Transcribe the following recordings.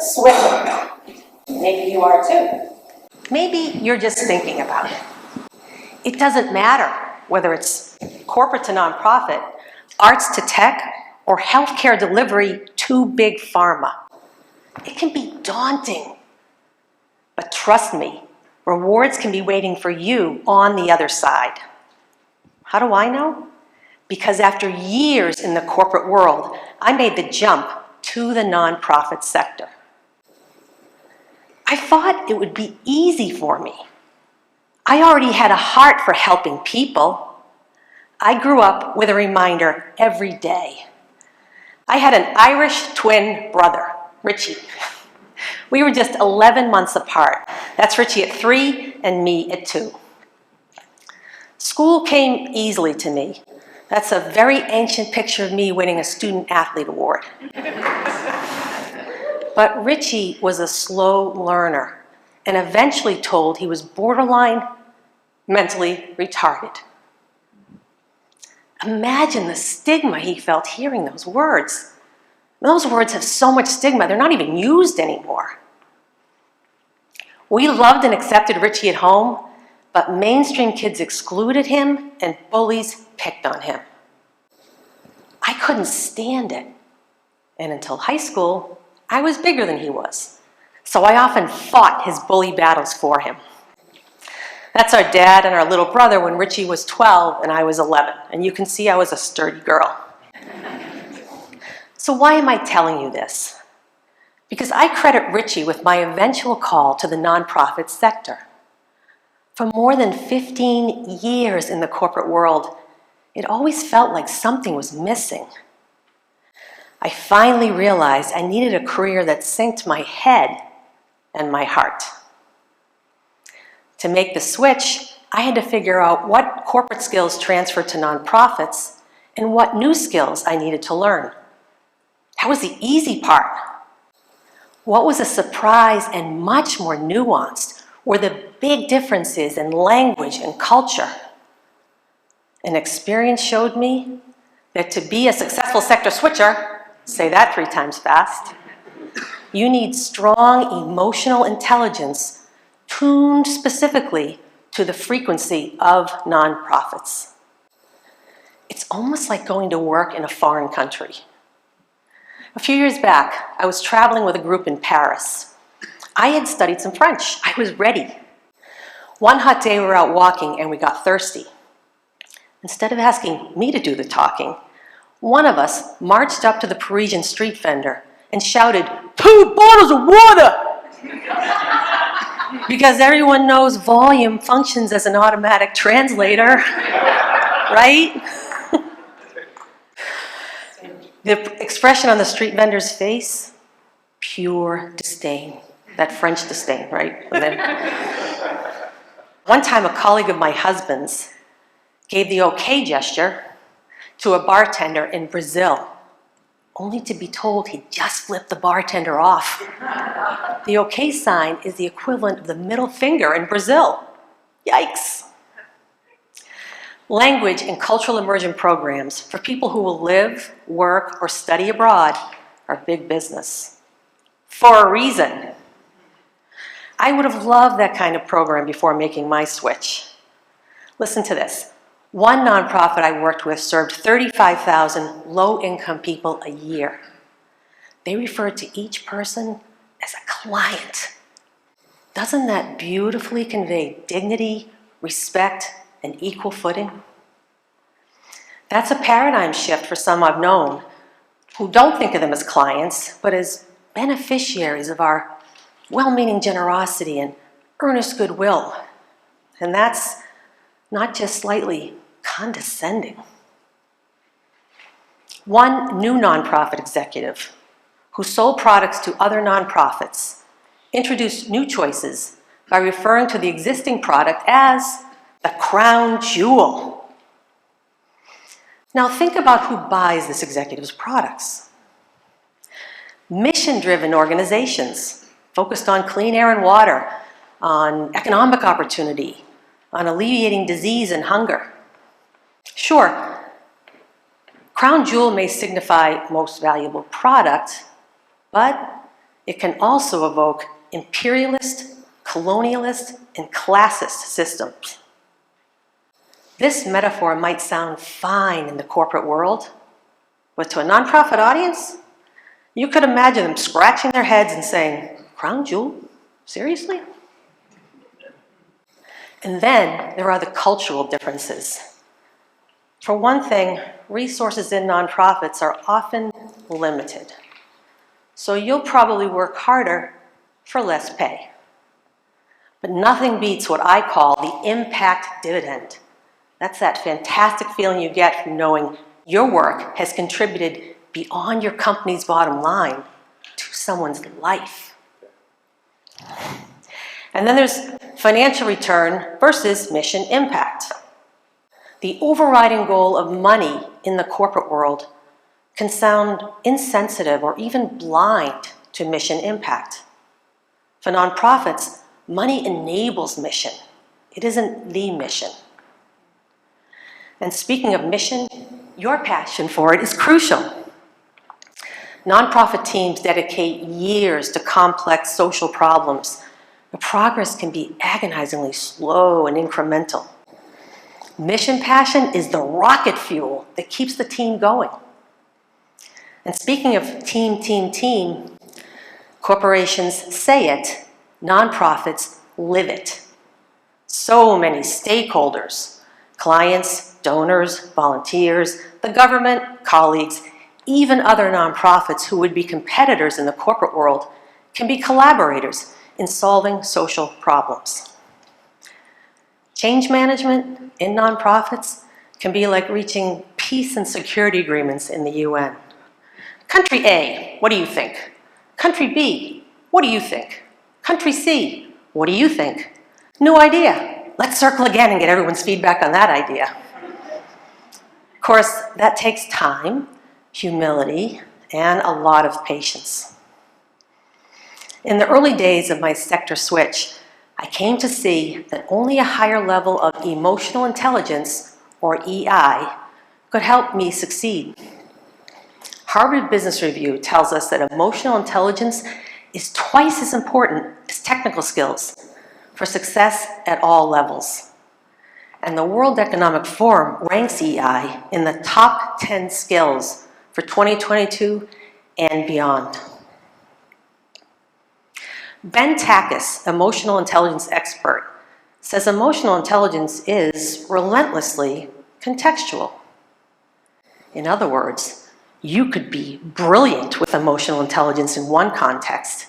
switching. Maybe you are too. Maybe you're just thinking about it. It doesn't matter whether it's corporate to nonprofit, arts to tech, or healthcare delivery to big pharma. It can be daunting. But trust me, rewards can be waiting for you on the other side. How do I know? Because after years in the corporate world, I made the jump to the nonprofit sector. I thought it would be easy for me. I already had a heart for helping people. I grew up with a reminder every day. I had an Irish twin brother, Richie. We were just 11 months apart. That's Richie at 3 and me at 2. School came easily to me. That's a very ancient picture of me winning a student athlete award. But Richie was a slow learner and eventually told he was borderline mentally retarded. Imagine the stigma he felt hearing those words. Those words have so much stigma, they're not even used anymore. We loved and accepted Richie at home, but mainstream kids excluded him and bullies picked on him. I couldn't stand it. And until high school, I was bigger than he was. So I often fought his bully battles for him. That's our dad and our little brother when Richie was 12 and I was 11. And you can see I was a sturdy girl. So why am I telling you this? Because I credit Richie with my eventual call to the nonprofit sector. For more than 15 years in the corporate world, it always felt like something was missing. I finally realized I needed a career that synced my head and my heart. To make the switch, I had to figure out what corporate skills transferred to nonprofits and what new skills I needed to learn. That was the easy part. What was a surprise and much more nuanced were the big differences in language and culture. And experience showed me that to be a successful sector switcher, say that 3 times fast, you need strong emotional intelligence tuned specifically to the frequency of nonprofits. It's almost like going to work in a foreign country. A few years back, I was traveling with a group in Paris. I had studied some French. I was ready. One hot day we were out walking and we got thirsty. Instead of asking me to do the talking, one of us marched up to the Parisian street vendor and shouted, "2 bottles of water!" Because everyone knows volume functions as an automatic translator, right? The expression on the street vendor's face, pure disdain. That French disdain, right? One time, a colleague of my husband's gave the okay gesture to a bartender in Brazil, only to be told he just flipped the bartender off. The okay sign is the equivalent of the middle finger in Brazil. Yikes. Language and cultural immersion programs for people who will live, work, or study abroad are big business. For a reason. I would have loved that kind of program before making my switch. Listen to this. One nonprofit I worked with served 35,000 low-income people a year. They referred to each person as a client. Doesn't that beautifully convey dignity, respect, and equal footing? That's a paradigm shift for some I've known who don't think of them as clients, but as beneficiaries of our well-meaning generosity and earnest goodwill. And that's not just slightly condescending. One new nonprofit executive who sold products to other nonprofits introduced new choices by referring to the existing product as the crown jewel. Now think about who buys this executive's products. Mission-driven organizations focused on clean air and water, on economic opportunity, on alleviating disease and hunger. Sure, crown jewel may signify most valuable product, but it can also evoke imperialist, colonialist, and classist systems. This metaphor might sound fine in the corporate world, but to a nonprofit audience, you could imagine them scratching their heads and saying, "Crown jewel? Seriously?" And then there are the cultural differences. For one thing, resources in nonprofits are often limited. So you'll probably work harder for less pay. But nothing beats what I call the impact dividend. That's that fantastic feeling you get from knowing your work has contributed beyond your company's bottom line to someone's life. And then there's financial return versus mission impact. The overriding goal of money in the corporate world can sound insensitive or even blind to mission impact. For nonprofits, money enables mission. It isn't the mission. And speaking of mission, your passion for it is crucial. Nonprofit teams dedicate years to complex social problems. The progress can be agonizingly slow and incremental. Mission passion is the rocket fuel that keeps the team going. And speaking of team, corporations say it, nonprofits live it. So many stakeholders, clients, donors, volunteers, the government, colleagues, even other nonprofits who would be competitors in the corporate world can be collaborators in solving social problems. Change management in nonprofits can be like reaching peace and security agreements in the UN. Country A, what do you think? Country B, what do you think? Country C, what do you think? No idea. Let's circle again and get everyone's feedback on that idea. Of course, that takes time, humility, and a lot of patience. In the early days of my sector switch, I came to see that only a higher level of emotional intelligence, or EI, could help me succeed. Harvard Business Review tells us that emotional intelligence is twice as important as technical skills for success at all levels. And the World Economic Forum ranks EI in the top 10 skills for 2022 and beyond. Ben Takis, emotional intelligence expert, says emotional intelligence is relentlessly contextual. In other words, you could be brilliant with emotional intelligence in one context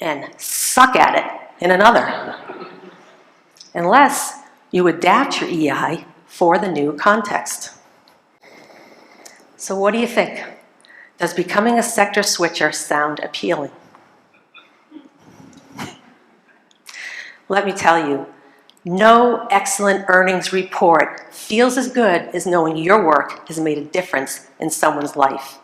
and suck at it in another, unless you adapt your EI for the new context. So what do you think? Does becoming a sector switcher sound appealing? Let me tell you, no excellent earnings report feels as good as knowing your work has made a difference in someone's life.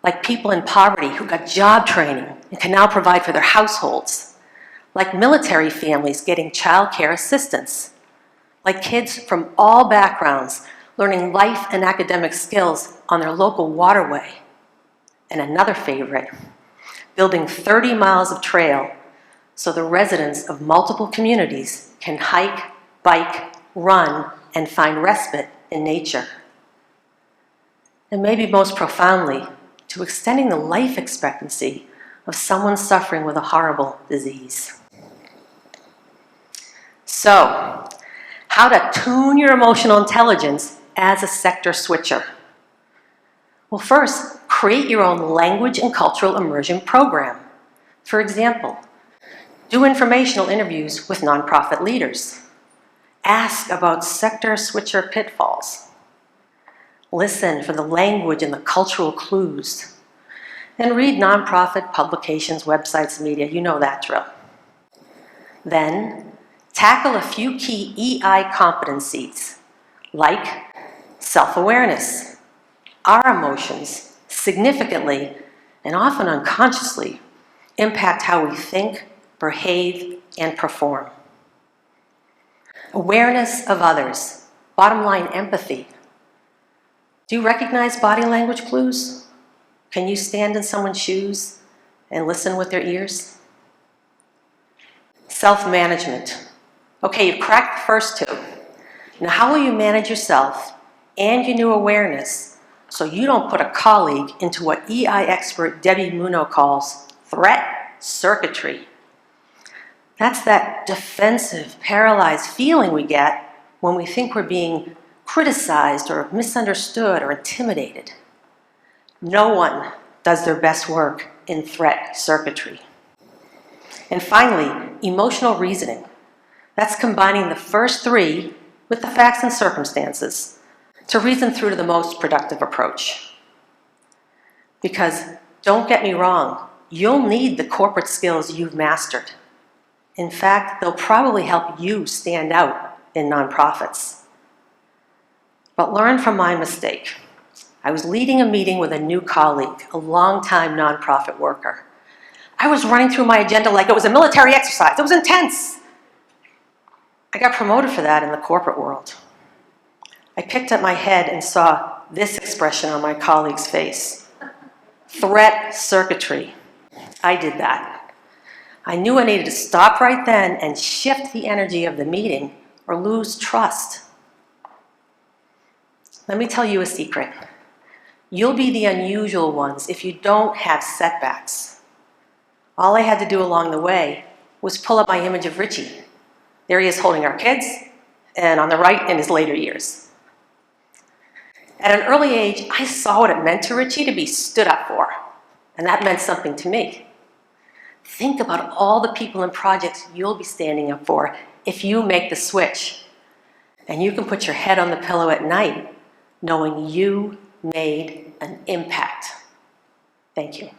Like people in poverty who got job training and can now provide for their households. Like military families getting childcare assistance. Like kids from all backgrounds learning life and academic skills on their local waterway. And another favorite, building 30 miles of trail so the residents of multiple communities can hike, bike, run, and find respite in nature. And maybe most profoundly, to extending the life expectancy of someone suffering with a horrible disease. So, how to tune your emotional intelligence as a sector switcher? Well, first, create your own language and cultural immersion program. For example, do informational interviews with nonprofit leaders. Ask about sector switcher pitfalls. Listen for the language and the cultural clues. And read nonprofit publications, websites, media. You know that drill. Then, tackle a few key EI competencies, like self-awareness. Our emotions significantly, and often unconsciously, impact how we think, behave, and perform. Awareness of others. Bottom line, empathy. Do you recognize body language clues? Can you stand in someone's shoes and listen with their ears? Self-management. Okay, you've cracked the first two. Now, how will you manage yourself and your new awareness so you don't put a colleague into what EI expert Debbie Muno calls threat circuitry? That's that defensive, paralyzed feeling we get when we think we're being criticized or misunderstood or intimidated. No one does their best work in threat circuitry. And finally, emotional reasoning. That's combining the first three with the facts and circumstances to reason through to the most productive approach. Because, don't get me wrong, you'll need the corporate skills you've mastered. In fact, they'll probably help you stand out in nonprofits. But learn from my mistake. I was leading a meeting with a new colleague, a longtime nonprofit worker. I was running through my agenda like it was a military exercise. It was intense. I got promoted for that in the corporate world. I picked up my head and saw this expression on my colleague's face. Threat circuitry. I did that. I knew I needed to stop right then and shift the energy of the meeting or lose trust. Let me tell you a secret. You'll be the unusual ones if you don't have setbacks. All I had to do along the way was pull up my image of Richie. There he is holding our kids, and on the right in his later years. At an early age, I saw what it meant to Richie to be stood up for, and that meant something to me. Think about all the people and projects you'll be standing up for if you make the switch. And you can put your head on the pillow at night knowing you made an impact. Thank you.